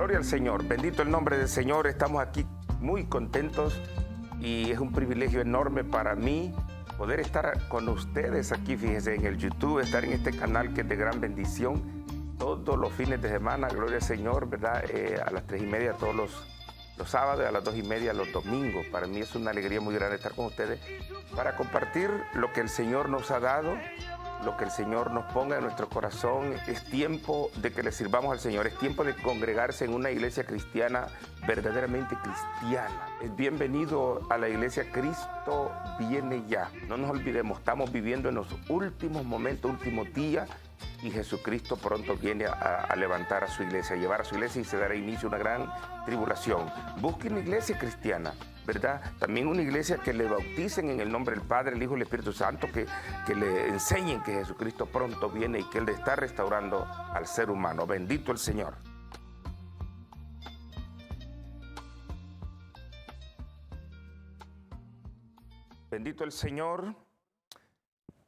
Gloria al Señor, bendito el nombre del Señor. Estamos aquí muy contentos y es un privilegio enorme para mí poder estar con ustedes aquí, fíjense, en el YouTube, estar en este canal que es de gran bendición todos los fines de semana. Gloria al Señor, ¿verdad? A las 3:30 todos los sábados y a las 2:30 los domingos. Para mí es una alegría muy grande estar con ustedes para compartir lo que el Señor nos ha dado, lo que el Señor nos ponga en nuestro corazón. Es tiempo de que le sirvamos al Señor, es tiempo de congregarse en una iglesia cristiana verdaderamente cristiana. Es bienvenido a la iglesia. Cristo viene ya. No nos olvidemos, estamos viviendo en los últimos momentos, últimos días, y Jesucristo pronto viene a levantar a su iglesia, a llevar a su iglesia, y se dará inicio a una gran tribulación. Busquen una iglesia cristiana, ¿verdad? También una iglesia que le bauticen en el nombre del Padre, el Hijo y el Espíritu Santo, que le enseñen que Jesucristo pronto viene y que Él está restaurando al ser humano. Bendito el Señor. Bendito el Señor.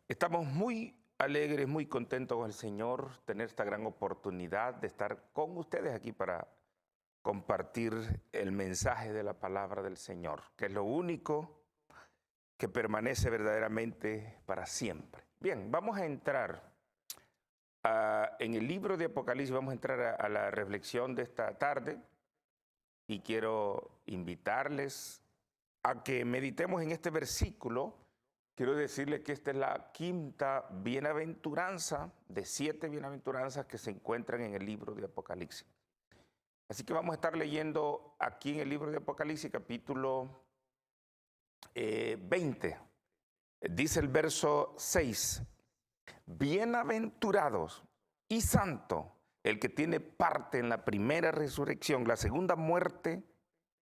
Estamos muy alegres, muy contentos con el Señor, tener esta gran oportunidad de estar con ustedes aquí para compartir el mensaje de la palabra del Señor, que es lo único que permanece verdaderamente para siempre. Bien, vamos a entrar en el libro de Apocalipsis, vamos a entrar a la reflexión de esta tarde y quiero invitarles a que meditemos en este versículo. Quiero decirles que esta es la quinta bienaventuranza de 7 bienaventuranzas que se encuentran en el libro de Apocalipsis. Así que vamos a estar leyendo aquí en el libro de Apocalipsis, capítulo 20. Dice el verso 6, bienaventurados y santo el que tiene parte en la primera resurrección. La segunda muerte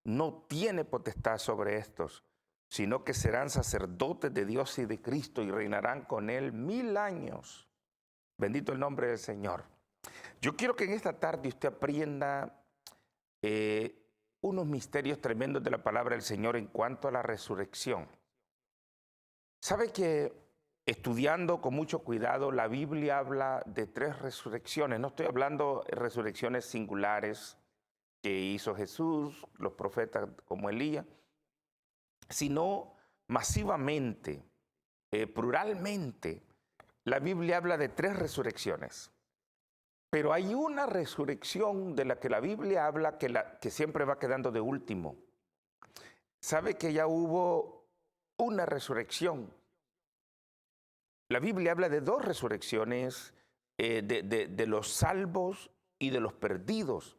no tiene potestad sobre estos, sino que serán sacerdotes de Dios y de Cristo y reinarán con Él 1000 años. Bendito el nombre del Señor. Yo quiero que en esta tarde usted aprenda unos misterios tremendos de la palabra del Señor en cuanto a la resurrección. ¿Sabe que estudiando con mucho cuidado, la Biblia habla de 3 resurrecciones? No estoy hablando de resurrecciones singulares que hizo Jesús, los profetas como Elías, sino masivamente, pluralmente. La Biblia habla de 3 resurrecciones, pero hay una resurrección de la que la Biblia habla que siempre va quedando de último. ¿Sabe que ya hubo una resurrección? La Biblia habla de 2 resurrecciones, de los salvos y de los perdidos,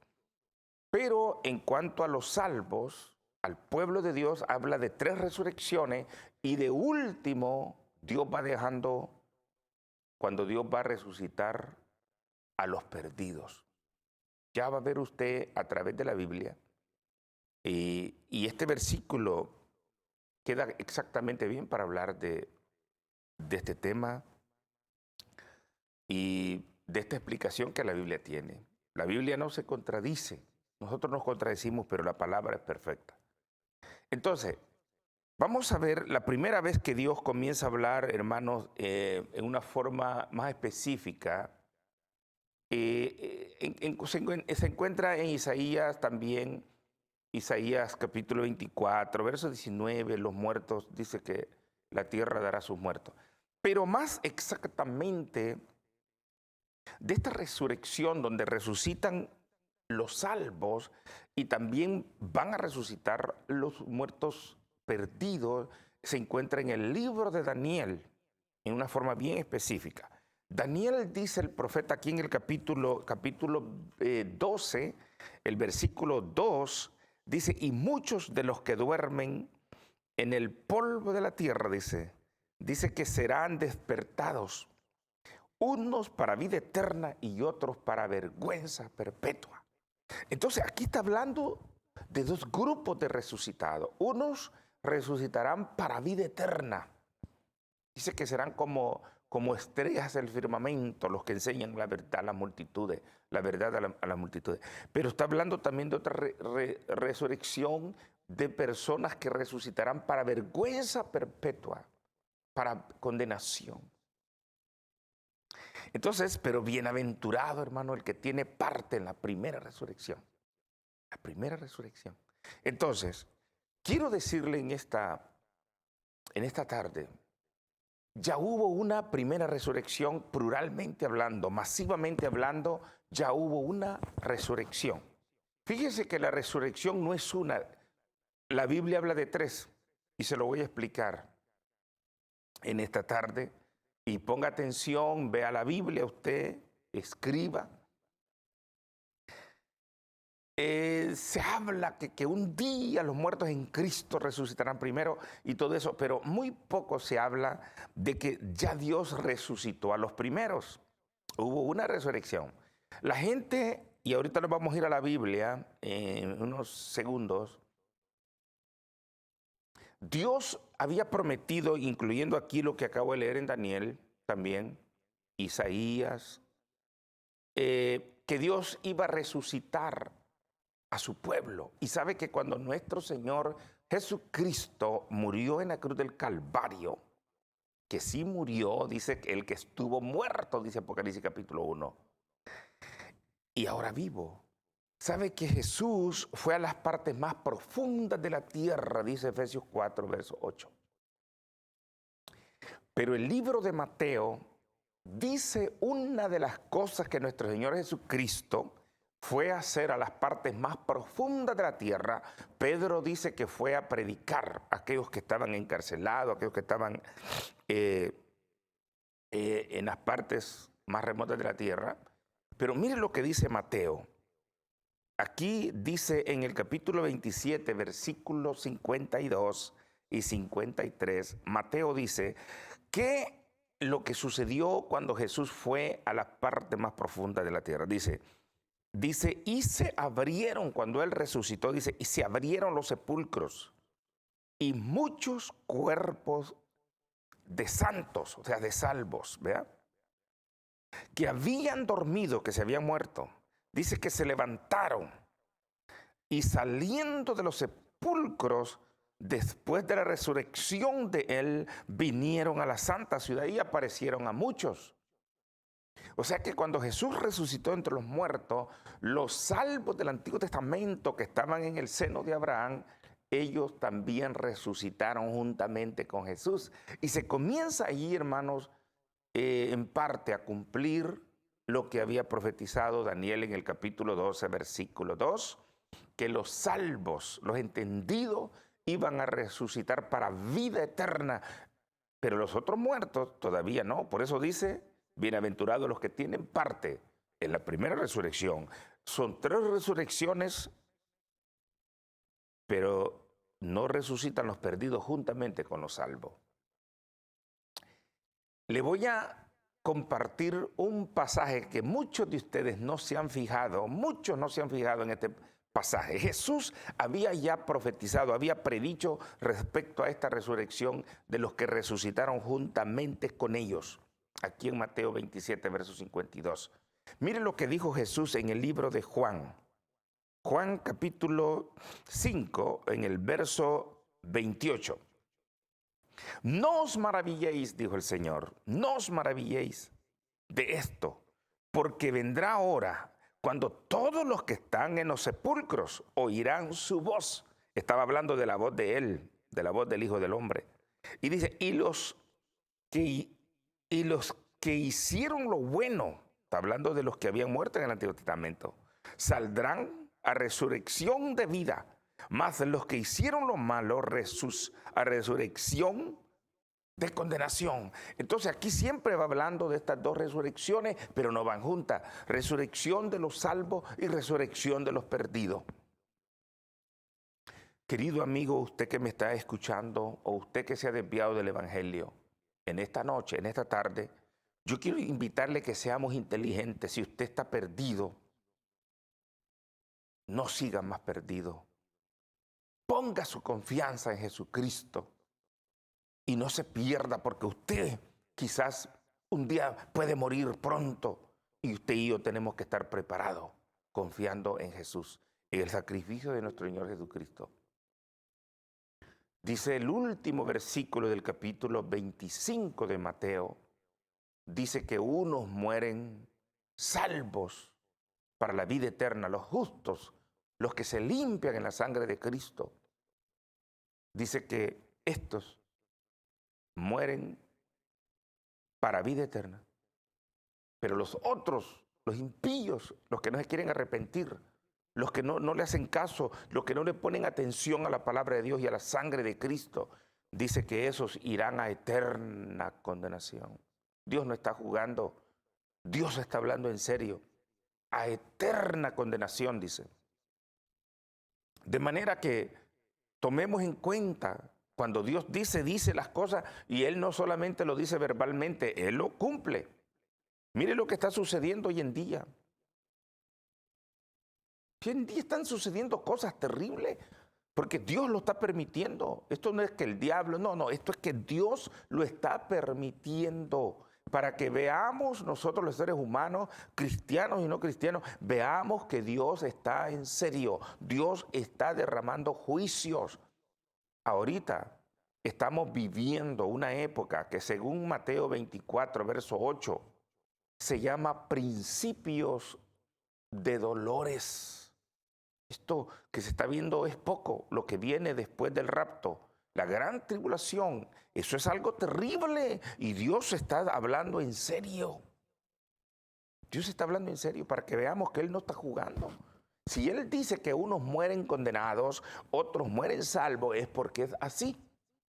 pero en cuanto a los salvos, al pueblo de Dios, habla de 3 resurrecciones, y de último Dios va dejando cuando Dios va a resucitar a los perdidos. Ya va a ver usted a través de la Biblia, y este versículo queda exactamente bien para hablar de este tema y de esta explicación que la Biblia tiene. La Biblia no se contradice, nosotros nos contradecimos, pero la palabra es perfecta. Entonces, vamos a ver la primera vez que Dios comienza a hablar, hermanos, en una forma más específica. Se encuentra en Isaías también, Isaías capítulo 24, verso 19, los muertos, dice que la tierra dará a sus muertos. Pero más exactamente, de esta resurrección donde resucitan los salvos y también van a resucitar los muertos perdidos, se encuentra en el libro de Daniel, en una forma bien específica. Daniel, dice el profeta aquí en el capítulo 12, el versículo 2, dice, y muchos de los que duermen en el polvo de la tierra, dice que serán despertados, unos para vida eterna y otros para vergüenza perpetua. Entonces aquí está hablando de 2 grupos de resucitados. Unos resucitarán para vida eterna. Dice que serán como estrellas del firmamento, los que enseñan la verdad a las multitudes, la verdad a las multitudes. Pero está hablando también de otra resurrección de personas que resucitarán para vergüenza perpetua, para condenación. Entonces, pero bienaventurado, hermano, el que tiene parte en la primera resurrección. La primera resurrección. Entonces, quiero decirle en esta tarde, ya hubo una primera resurrección, pluralmente hablando, masivamente hablando, ya hubo una resurrección. Fíjese que la resurrección no es una, la Biblia habla de tres, y se lo voy a explicar en esta tarde. Y ponga atención, vea la Biblia usted, escriba. Se habla que un día los muertos en Cristo resucitarán primero y todo eso, pero muy poco se habla de que ya Dios resucitó a los primeros. Hubo una resurrección. La gente, y ahorita nos vamos a ir a la Biblia en unos segundos, Dios había prometido, incluyendo aquí lo que acabo de leer en Daniel también, Isaías, que Dios iba a resucitar a su pueblo. Y sabe que cuando nuestro Señor Jesucristo murió en la cruz del Calvario, que sí murió, dice que el que estuvo muerto, dice Apocalipsis capítulo 1, y ahora vivo. Sabe que Jesús fue a las partes más profundas de la tierra, dice Efesios 4, verso 8. Pero el libro de Mateo dice una de las cosas que nuestro Señor Jesucristo fue a hacer a las partes más profundas de la tierra. Pedro dice que fue a predicar a aquellos que estaban encarcelados, aquellos que estaban en las partes más remotas de la tierra. Pero mire lo que dice Mateo. Aquí dice en el capítulo 27, versículos 52 y 53, Mateo dice que lo que sucedió cuando Jesús fue a la parte más profunda de la tierra. Dice, y se abrieron, cuando Él resucitó, dice, y se abrieron los sepulcros y muchos cuerpos de santos, o sea, de salvos, ¿verdad? Que habían dormido, que se habían muerto. Dice que se levantaron y saliendo de los sepulcros, después de la resurrección de Él, vinieron a la santa ciudad y aparecieron a muchos. O sea que cuando Jesús resucitó entre los muertos, los salvos del Antiguo Testamento que estaban en el seno de Abraham, ellos también resucitaron juntamente con Jesús. Y se comienza allí, hermanos, en parte a cumplir lo que había profetizado Daniel en el capítulo 12, versículo 2, que los salvos, los entendidos, iban a resucitar para vida eterna, pero los otros muertos todavía no. Por eso dice, bienaventurados los que tienen parte en la primera resurrección. Son 3 resurrecciones, pero no resucitan los perdidos juntamente con los salvos. Le voy a compartir un pasaje que muchos de ustedes no se han fijado, muchos no se han fijado en este pasaje. Jesús había ya profetizado, había predicho respecto a esta resurrección de los que resucitaron juntamente con ellos. Aquí en Mateo 27, verso 52. Miren lo que dijo Jesús en el libro de Juan. Juan capítulo 5, en el verso 28. No os maravilléis, dijo el Señor, no os maravilléis de esto, porque vendrá hora cuando todos los que están en los sepulcros oirán su voz. Estaba hablando de la voz de Él, de la voz del Hijo del Hombre. Y dice, y los que hicieron lo bueno, está hablando de los que habían muerto en el Antiguo Testamento, saldrán a resurrección de vida. Mas los que hicieron lo malo, a resurrección de condenación. Entonces aquí siempre va hablando de estas 2 resurrecciones, pero no van juntas. Resurrección de los salvos y resurrección de los perdidos. Querido amigo, usted que me está escuchando o usted que se ha desviado del Evangelio, en esta noche, en esta tarde, yo quiero invitarle que seamos inteligentes. Si usted está perdido, no siga más perdido. Ponga su confianza en Jesucristo y no se pierda, porque usted quizás un día puede morir pronto y usted y yo tenemos que estar preparados, confiando en Jesús, en el sacrificio de nuestro Señor Jesucristo. Dice el último versículo del capítulo 25 de Mateo, dice que unos mueren salvos para la vida eterna, los justos los que se limpian en la sangre de Cristo, dice que estos mueren para vida eterna. Pero los otros, los impíos, los que no se quieren arrepentir, los que no le hacen caso, los que no le ponen atención a la palabra de Dios y a la sangre de Cristo, dice que esos irán a eterna condenación. Dios no está jugando, Dios está hablando en serio. A eterna condenación, dice. De manera que tomemos en cuenta, cuando Dios dice las cosas, y Él no solamente lo dice verbalmente, Él lo cumple. Mire lo que está sucediendo hoy en día. Hoy en día están sucediendo cosas terribles, porque Dios lo está permitiendo. Esto no es que el diablo, no, esto es que Dios lo está permitiendo para que veamos nosotros los seres humanos, cristianos y no cristianos, veamos que Dios está en serio. Dios está derramando juicios. Ahorita estamos viviendo una época que según Mateo 24, verso 8, se llama principios de dolores. Esto que se está viendo es poco, lo que viene después del rapto, la gran tribulación, eso es algo terrible y Dios está hablando en serio. Dios está hablando en serio para que veamos que Él no está jugando. Si Él dice que unos mueren condenados, otros mueren salvos, es porque es así.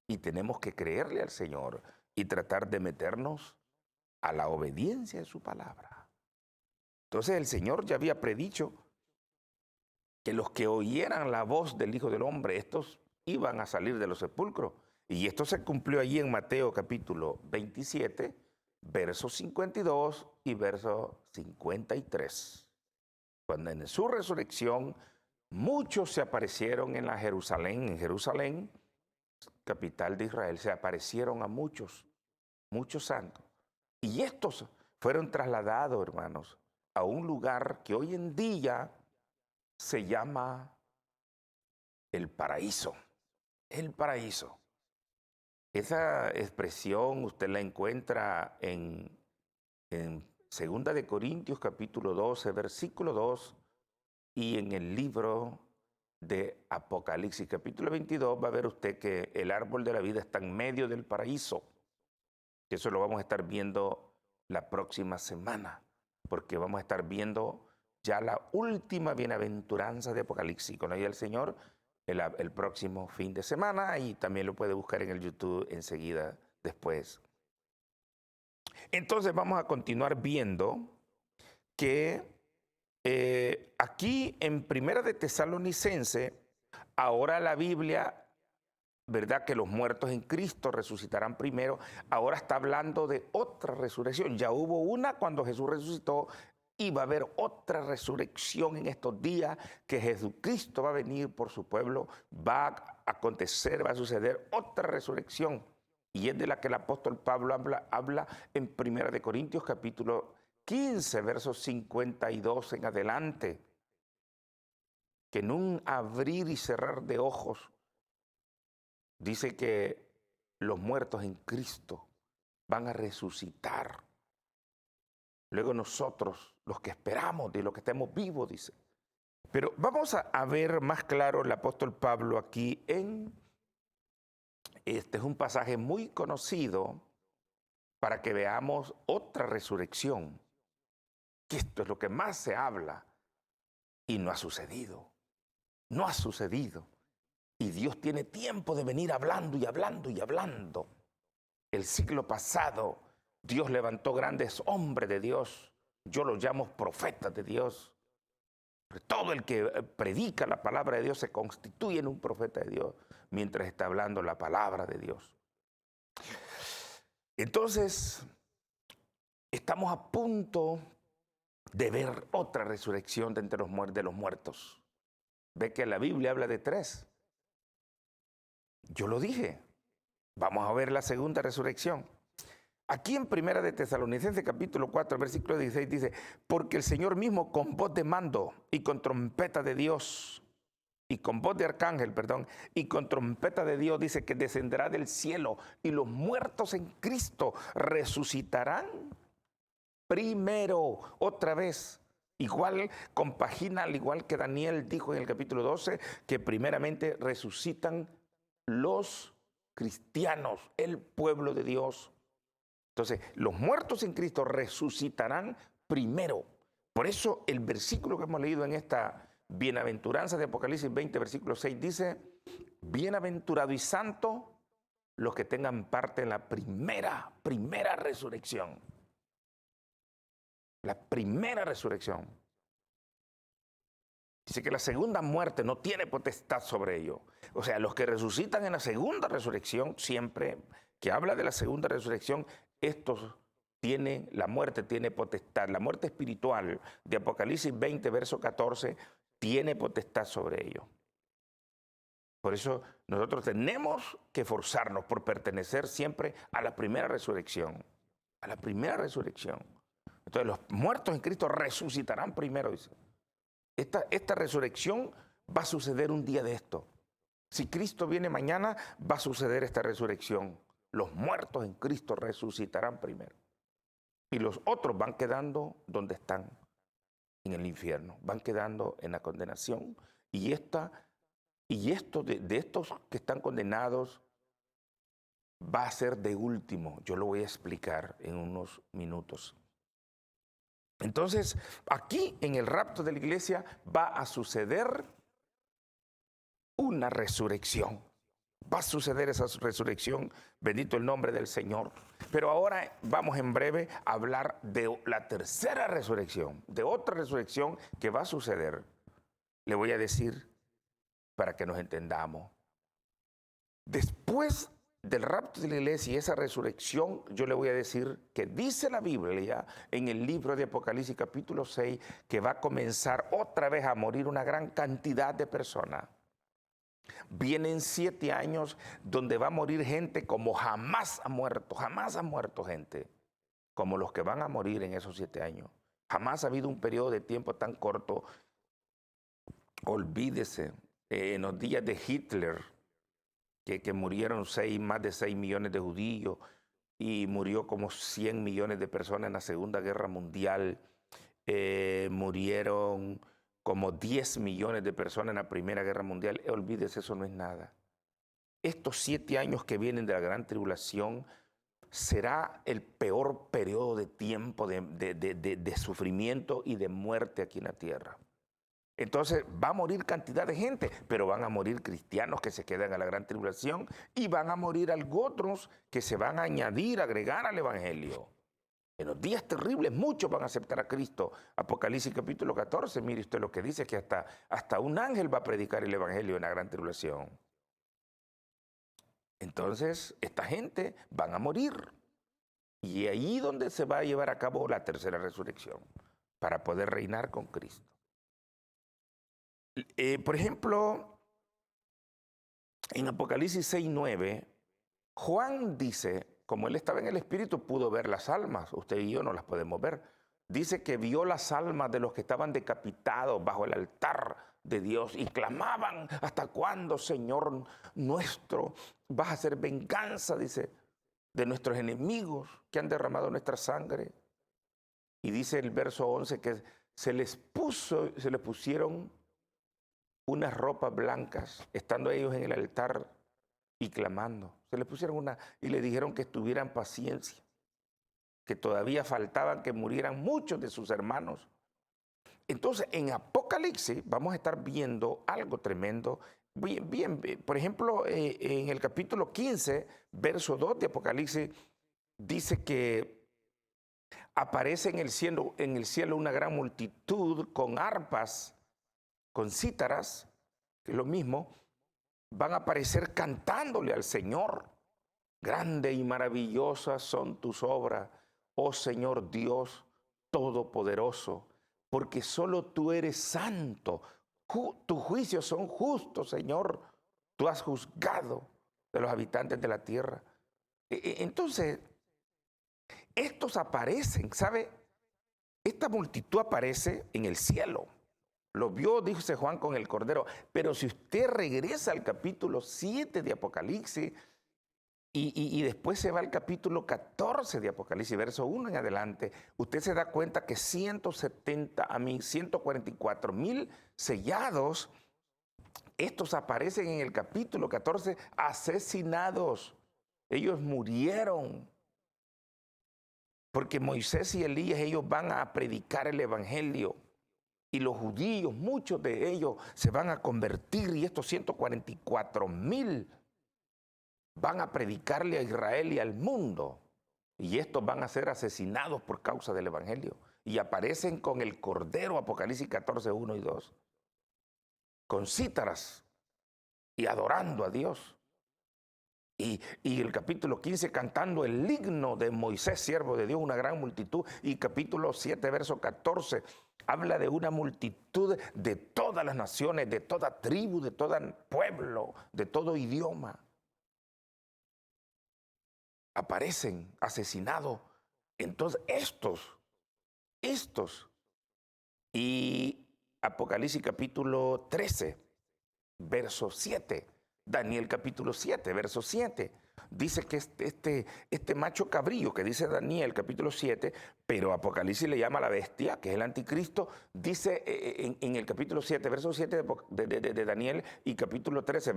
Y tenemos que creerle al Señor y tratar de meternos a la obediencia de su palabra. Entonces el Señor ya había predicho que los que oyeran la voz del Hijo del Hombre, estos iban a salir de los sepulcros. Y esto se cumplió allí en Mateo capítulo 27, versos 52 y verso 53. Cuando en su resurrección muchos se aparecieron en Jerusalén, capital de Israel, se aparecieron a muchos santos. Y estos fueron trasladados, hermanos, a un lugar que hoy en día se llama el paraíso. El paraíso. Esa expresión usted la encuentra en 2 de Corintios capítulo 12, versículo 2, y en el libro de Apocalipsis capítulo 22 va a ver usted que el árbol de la vida está en medio del paraíso. Eso lo vamos a estar viendo la próxima semana, porque vamos a estar viendo ya la última bienaventuranza de Apocalipsis con la ayuda del Señor el próximo fin de semana, y también lo puede buscar en el YouTube enseguida después. Entonces vamos a continuar viendo que aquí en Primera de Tesalonicense, ahora la Biblia, ¿verdad? Que los muertos en Cristo resucitarán primero. Ahora está hablando de otra resurrección. Ya hubo una cuando Jesús resucitó y va a haber otra resurrección en estos días, que Jesucristo va a venir por su pueblo, va a acontecer, va a suceder otra resurrección. Y es de la que el apóstol Pablo habla en 1 de Corintios capítulo 15, versos 52 en adelante. Que en un abrir y cerrar de ojos, dice que los muertos en Cristo van a resucitar. Luego nosotros, los que esperamos, de los que estemos vivos, dice. Pero vamos a ver más claro el apóstol Pablo aquí este es un pasaje muy conocido para que veamos otra resurrección, que esto es lo que más se habla y no ha sucedido. No ha sucedido. Y Dios tiene tiempo de venir hablando y hablando y hablando. El siglo pasado Dios levantó grandes hombres de Dios. Yo los llamo profetas de Dios. Todo el que predica la palabra de Dios se constituye en un profeta de Dios mientras está hablando la palabra de Dios. Entonces, estamos a punto de ver otra resurrección de entre los muertos. Ve que la Biblia habla de 3. Yo lo dije. Vamos a ver la segunda resurrección. Aquí en Primera de Tesalonicenses capítulo 4, versículo 16 dice: porque el Señor mismo con voz de mando y con trompeta de Dios, y con voz de arcángel, y con trompeta de Dios, dice que descenderá del cielo, y los muertos en Cristo resucitarán primero. Otra vez, Igual compagina, al igual que Daniel dijo en el capítulo 12, que primeramente resucitan los cristianos, el pueblo de Dios. Entonces, los muertos en Cristo resucitarán primero. Por eso el versículo que hemos leído en esta bienaventuranza de Apocalipsis 20, versículo 6 dice: bienaventurado y santo los que tengan parte en la primera resurrección. La primera resurrección. Dice que la segunda muerte no tiene potestad sobre ello. O sea, los que resucitan en la segunda resurrección, siempre que habla de la segunda resurrección, la muerte tiene potestad. La muerte espiritual de Apocalipsis 20, verso 14, tiene potestad sobre ello. Por eso nosotros tenemos que esforzarnos por pertenecer siempre a la primera resurrección. A la primera resurrección. Entonces los muertos en Cristo resucitarán primero, dice. Esta resurrección va a suceder un día de esto. Si Cristo viene mañana, va a suceder esta resurrección. Los muertos en Cristo resucitarán primero. Y los otros van quedando donde están, en el infierno. Van quedando en la condenación. Y esto de estos que están condenados va a ser de último. Yo lo voy a explicar en unos minutos. Entonces, aquí en el rapto de la iglesia va a suceder una resurrección. Va a suceder esa resurrección, bendito el nombre del Señor. Pero ahora vamos en breve a hablar de la tercera resurrección, de otra resurrección que va a suceder. Le voy a decir para que nos entendamos. Después del rapto de la iglesia y esa resurrección, yo le voy a decir que dice la Biblia en el libro de Apocalipsis capítulo 6 que va a comenzar otra vez a morir una gran cantidad de personas. Vienen 7 años donde va a morir gente como jamás ha muerto gente, como los que van a morir en esos 7 años. Jamás ha habido un periodo de tiempo tan corto. Olvídese, en los días de Hitler, que murieron más de 6 millones de judíos y murió como 100 millones de personas en la Segunda Guerra Mundial. Murieron como 10 millones de personas en la Primera Guerra Mundial. Olvídese, eso no es nada. Estos 7 años que vienen de la gran tribulación será el peor periodo de tiempo de sufrimiento y de muerte aquí en la tierra. Entonces va a morir cantidad de gente, pero van a morir cristianos que se quedan a la gran tribulación y van a morir otros que se van a agregar al evangelio. En los días terribles muchos van a aceptar a Cristo. Apocalipsis capítulo 14, mire usted lo que dice, que hasta un ángel va a predicar el evangelio en la gran tribulación. Entonces esta gente van a morir. Y ahí donde se va a llevar a cabo la tercera resurrección, para poder reinar con Cristo. Por ejemplo, en Apocalipsis 6:9, Juan dice, como él estaba en el Espíritu, pudo ver las almas. Usted y yo no las podemos ver. Dice que vio las almas de los que estaban decapitados bajo el altar de Dios y clamaban: ¿hasta cuándo, Señor nuestro, vas a hacer venganza, dice, de nuestros enemigos que han derramado nuestra sangre? Y dice el verso 11 que se les pusieron unas ropas blancas, estando ellos en el altar y clamando. Se les pusieron y le dijeron que tuvieran paciencia, que todavía faltaban que murieran muchos de sus hermanos. Entonces, en Apocalipsis vamos a estar viendo algo tremendo. Bien, por ejemplo, en el capítulo 15, verso 2 de Apocalipsis, dice que aparece en el cielo una gran multitud con arpas, con cítaras, que es lo mismo, van a aparecer cantándole al Señor. Grande y maravillosas son tus obras, oh Señor Dios Todopoderoso, porque solo tú eres santo. Tus juicios son justos, Señor. Tú has juzgado de los habitantes de la tierra. Entonces, estos aparecen, ¿sabe? Esta multitud aparece en el cielo. Lo vio, dice Juan, con el Cordero. Pero si usted regresa al capítulo 7 de Apocalipsis Y después se va al capítulo 14 de Apocalipsis, verso 1 en adelante. Usted se da cuenta que 144,000 sellados, estos aparecen en el capítulo 14 asesinados. Ellos murieron. Porque Moisés y Elías, ellos van a predicar el evangelio. Y los judíos, muchos de ellos se van a convertir. Y estos 144,000 van a predicarle a Israel y al mundo. Y estos van a ser asesinados por causa del evangelio. Y aparecen con el Cordero, Apocalipsis 14, 1 y 2. Con cítaras y adorando a Dios. Y el capítulo 15 cantando el himno de Moisés, siervo de Dios, una gran multitud. Y capítulo 7, verso 14, habla de una multitud de todas las naciones, de toda tribu, de todo pueblo, de todo idioma. Aparecen asesinados. Entonces estos. Y Apocalipsis capítulo 13, verso 7. Daniel capítulo 7, verso 7. Dice que este macho cabrío que dice Daniel capítulo 7, pero Apocalipsis le llama la bestia, que es el anticristo, dice en el capítulo 7, verso 7 de Daniel y capítulo 13,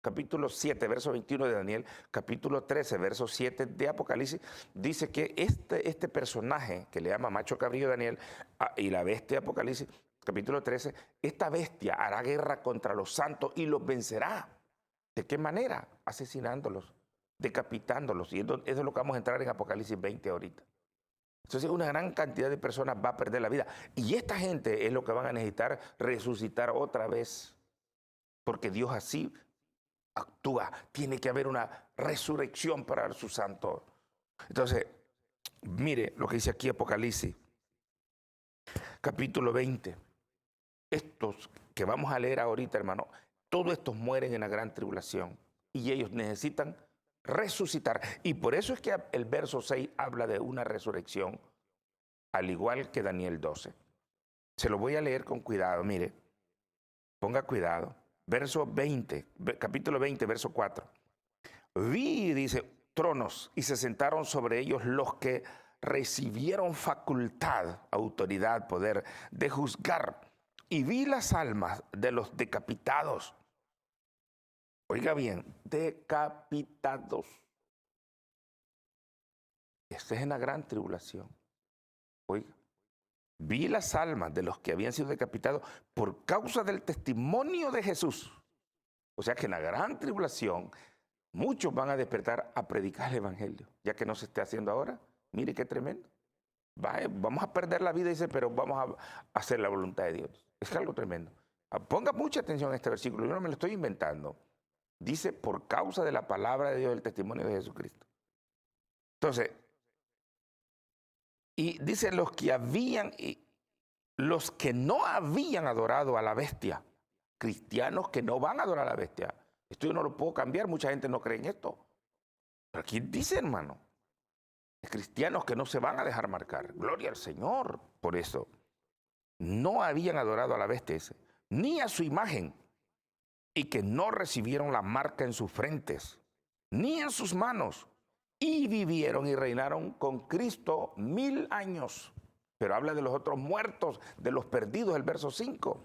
capítulo 7, verso 21 de Daniel, capítulo 13, verso 7 de Apocalipsis, dice que este personaje que le llama macho cabrío Daniel y la bestia de Apocalipsis, capítulo 13, esta bestia hará guerra contra los santos y los vencerá. ¿De qué manera? Asesinándolos, decapitándolos. Y eso es lo que vamos a entrar en Apocalipsis 20 ahorita. Entonces una gran cantidad de personas va a perder la vida. Y esta gente es lo que van a necesitar resucitar otra vez. Porque Dios así actúa. Tiene que haber una resurrección para sus santos. Entonces, mire lo que dice aquí Apocalipsis, capítulo 20. Estos que vamos a leer ahorita, hermano, todos estos mueren en la gran tribulación y ellos necesitan resucitar. Y por eso es que el verso 6 habla de una resurrección, al igual que Daniel 12. Se lo voy a leer con cuidado, mire, ponga cuidado. Verso 20, capítulo 20, verso 4. Vi, dice, tronos y se sentaron sobre ellos los que recibieron facultad, autoridad, poder de juzgar. Y vi las almas de los decapitados. Oiga bien, decapitados. Esta es una gran tribulación. Oiga, vi las almas de los que habían sido decapitados por causa del testimonio de Jesús. O sea que en la gran tribulación muchos van a despertar a predicar el evangelio, ya que no se esté haciendo ahora. Mire qué tremendo. Vamos a perder la vida, dice, pero vamos a hacer la voluntad de Dios. Es algo tremendo. Ponga mucha atención a este versículo, yo no me lo estoy inventando. Dice, por causa de la palabra de Dios, el testimonio de Jesucristo. Entonces, y dice los que no habían adorado a la bestia, cristianos que no van a adorar a la bestia. Esto yo no lo puedo cambiar, mucha gente no cree en esto. Pero aquí dice, hermano, cristianos que no se van a dejar marcar. Gloria al Señor por eso. No habían adorado a la bestia ese, ni a su imagen, y que no recibieron la marca en sus frentes, ni en sus manos, y vivieron y reinaron con Cristo 1000 años. Pero habla de los otros muertos, de los perdidos, el verso 5.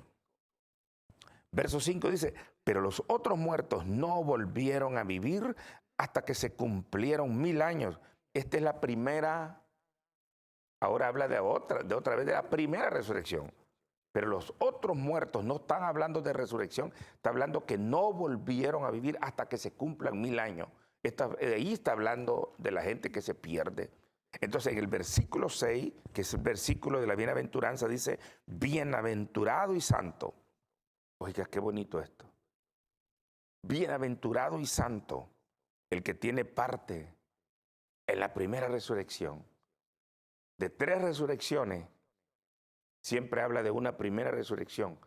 Verso 5 dice, pero los otros muertos no volvieron a vivir hasta que se cumplieron 1000 años. Esta es la primera. Ahora habla de otra vez de la primera resurrección. Pero los otros muertos no están hablando de resurrección, está hablando que no volvieron a vivir hasta que se cumplan 1000 años. Ahí está hablando de la gente que se pierde. Entonces en el versículo 6, que es el versículo de la bienaventuranza, dice, bienaventurado y santo. Oiga, qué bonito esto. Bienaventurado y santo, el que tiene parte en la primera resurrección. De 3 resurrecciones, siempre habla de una primera resurrección.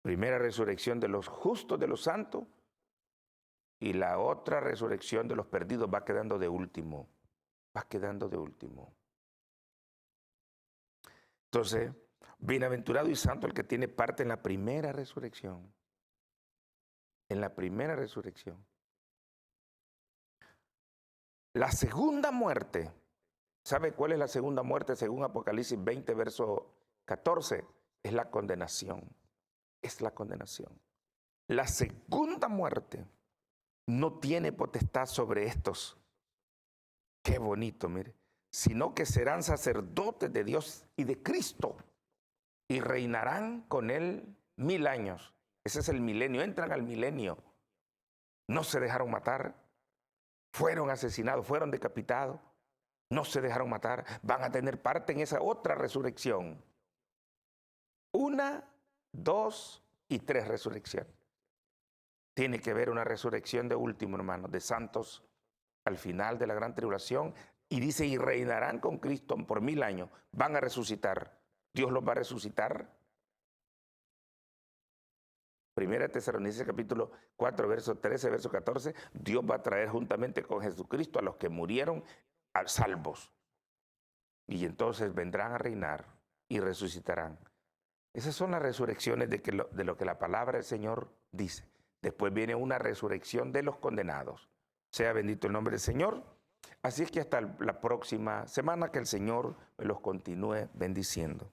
Primera resurrección de los justos, de los santos, y la otra resurrección de los perdidos va quedando de último. Va quedando de último. Entonces, bienaventurado y santo el que tiene parte en la primera resurrección. En la primera resurrección. La segunda muerte, ¿sabe cuál es la segunda muerte según Apocalipsis 20, verso 14? Es la condenación. Es la condenación. La segunda muerte no tiene potestad sobre estos. Qué bonito, mire. Sino que serán sacerdotes de Dios y de Cristo y reinarán con él 1000 años. Ese es el milenio. Entran al milenio. No se dejaron matar. Fueron asesinados, fueron decapitados. No se dejaron matar. Van a tener parte en esa otra resurrección. 1, 2 y 3 resurrecciones. Tiene que haber una resurrección de último, hermano, de santos al final de la gran tribulación. Y dice, y reinarán con Cristo por 1000 años. Van a resucitar. Dios los va a resucitar. Primera Tesalonicenses capítulo 4, verso 13, verso 14. Dios va a traer juntamente con Jesucristo a los que murieron a salvos. Y entonces vendrán a reinar y resucitarán. Esas son las resurrecciones de lo que la palabra del Señor dice. Después viene una resurrección de los condenados. Sea bendito el nombre del Señor. Así es que hasta la próxima semana que el Señor me los continúe bendiciendo.